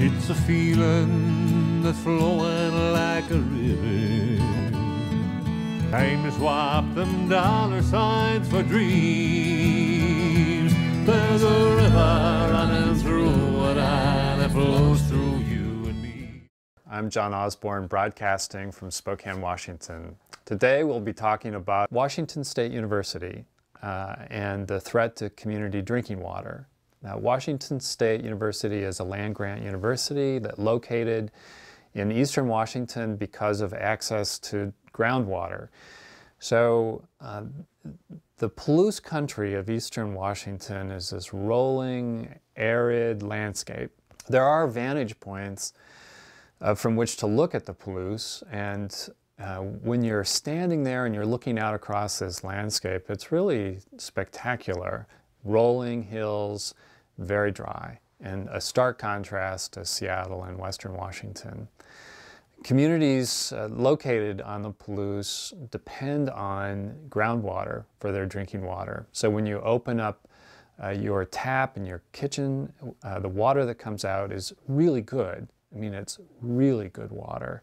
It's a feeling that's flowing like a river. Time to swap them dollar signs for dreams. There's a river running through it and it flows through you and me. I'm John Osborne, broadcasting from Spokane, Washington. Today we'll be talking about Washington State University and the threat to community drinking water. Now, Washington State University is a land-grant university that's located in eastern Washington because of access to groundwater. So the Palouse country of eastern Washington is this rolling, arid landscape. There are vantage points from which to look at the Palouse, and when you're standing there and you're looking out across this landscape, it's really spectacular. Rolling hills, very dry, and a stark contrast to Seattle and western Washington. Communities located on the Palouse depend on groundwater for their drinking water. So when you open up your tap in your kitchen, the water that comes out is really good. I mean, it's really good water.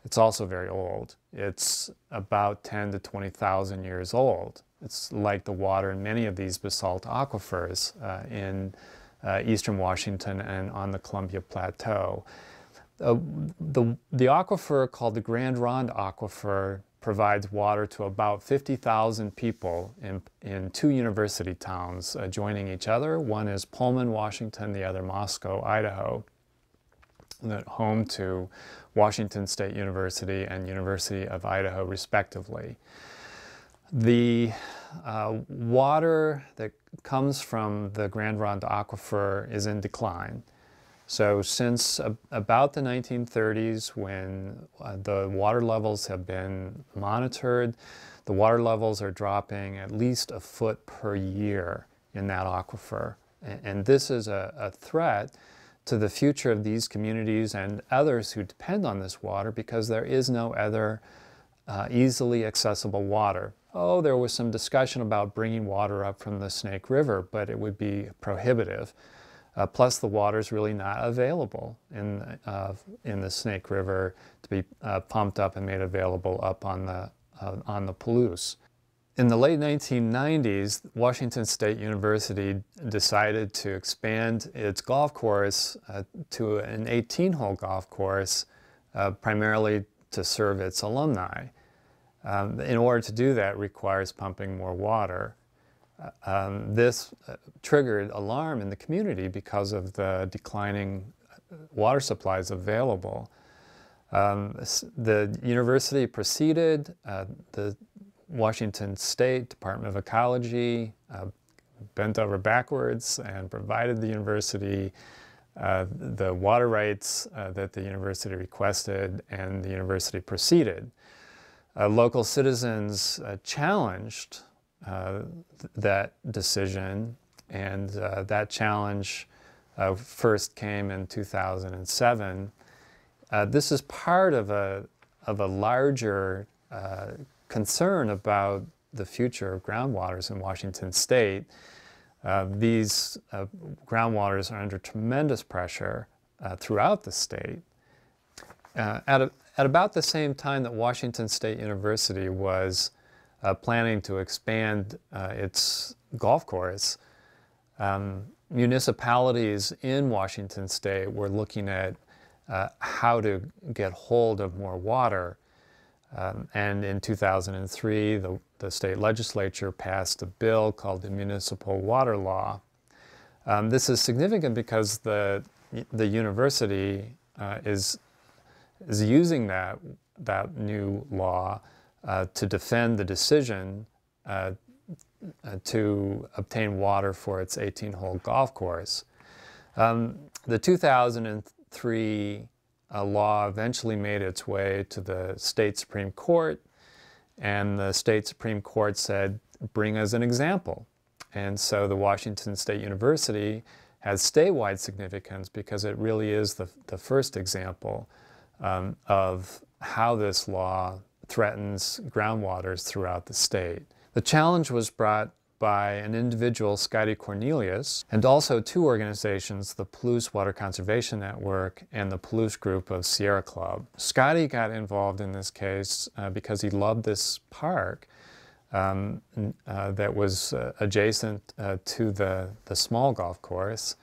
It's also very old. It's about 10 to 20,000 years old. It's like the water in many of these basalt aquifers in eastern Washington and on the Columbia Plateau. The aquifer called the Grand Ronde Aquifer provides water to about 50,000 people in two university towns joining each other. One is Pullman, Washington, the other Moscow, Idaho, home to Washington State University and University of Idaho, respectively. The water that comes from the Grand Ronde Aquifer is in decline. So since about the 1930s, when the water levels have been monitored, the water levels are dropping at least a foot per year in that aquifer. And this is a threat to the future of these communities and others who depend on this water, because there is no other easily accessible water. Oh, there was some discussion about bringing water up from the Snake River, but it would be prohibitive. Plus, the water is really not available in the Snake River to be pumped up and made available up on the Palouse. In the late 1990s, Washington State University decided to expand its golf course to an 18-hole golf course, primarily to serve its alumni. In order to do that, requires pumping more water. This triggered alarm in the community because of the declining water supplies available. The university proceeded. The Washington State Department of Ecology bent over backwards and provided the university the water rights that the university requested, and the university proceeded. Local citizens challenged that decision, and that challenge first came in 2007. This is part of a larger concern about the future of groundwaters in Washington State. These groundwaters are under tremendous pressure throughout the state. At about the same time that Washington State University was planning to expand its golf course, municipalities in Washington State were looking at how to get hold of more water. And in 2003, the state legislature passed a bill called the Municipal Water Law. This is significant because the university is using that new law to defend the decision to obtain water for its 18-hole golf course. The 2003 law eventually made its way to the state Supreme Court, and the state Supreme Court said, bring us an example. And so the Washington State University has statewide significance because it really is the first example of how this law threatens groundwaters throughout the state. The challenge was brought by an individual, Scotty Cornelius, and also two organizations, the Palouse Water Conservation Network and the Palouse Group of Sierra Club. Scotty got involved in this case because he loved this park that was adjacent to the small golf course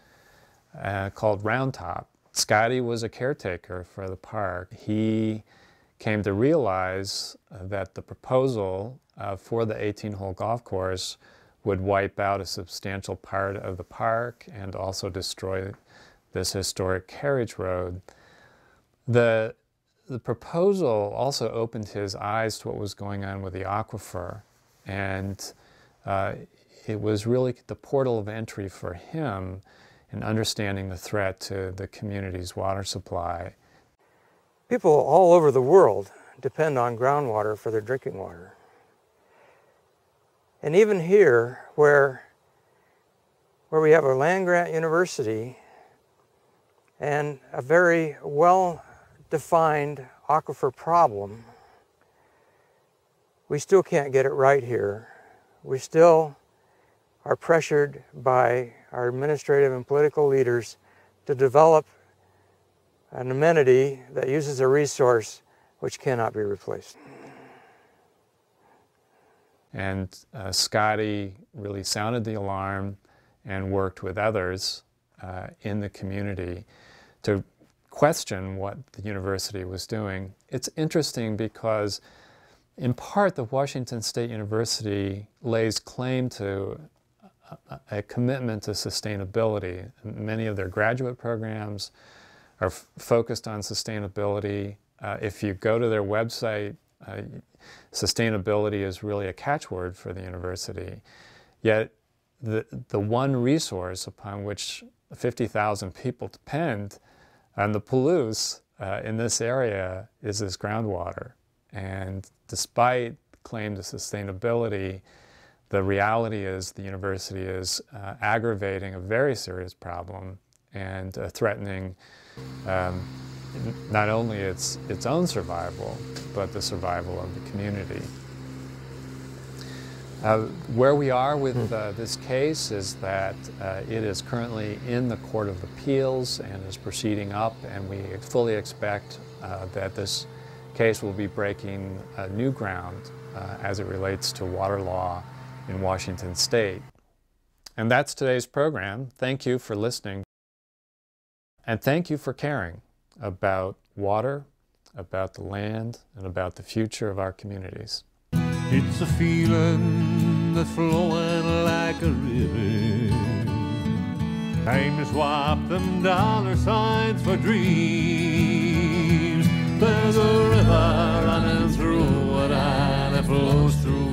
called Round Top. Scotty was a caretaker for the park. He came to realize that the proposal for the 18-hole golf course would wipe out a substantial part of the park and also destroy this historic carriage road. The proposal also opened his eyes to what was going on with the aquifer, and it was really the portal of entry for him in understanding the threat to the community's water supply. People all over the world depend on groundwater for their drinking water. And even here, where we have a land-grant university and a very well-defined aquifer problem, we still can't get it right here. We still are pressured by our administrative and political leaders to develop an amenity that uses a resource which cannot be replaced. And Scotty really sounded the alarm and worked with others in the community to question what the university was doing. It's interesting because, in part, the Washington State University lays claim to a commitment to sustainability. Many of their graduate programs are focused on sustainability. If you go to their website, sustainability is really a catchword for the university. Yet the one resource upon which 50,000 people depend on the Palouse in this area is this groundwater. And despite claim to sustainability, the reality is the university is aggravating a very serious problem and threatening not only its own survival, but the survival of the community. Where we are with this case is that it is currently in the Court of Appeals and is proceeding up, and we fully expect that this case will be breaking new ground as it relates to water law in Washington State. And that's today's program. Thank you for listening. And thank you for caring about water, about the land, and about the future of our communities. It's a feeling that's flowing like a river. Time to swap them dollar signs for dreams. There's a river running through it and it flows through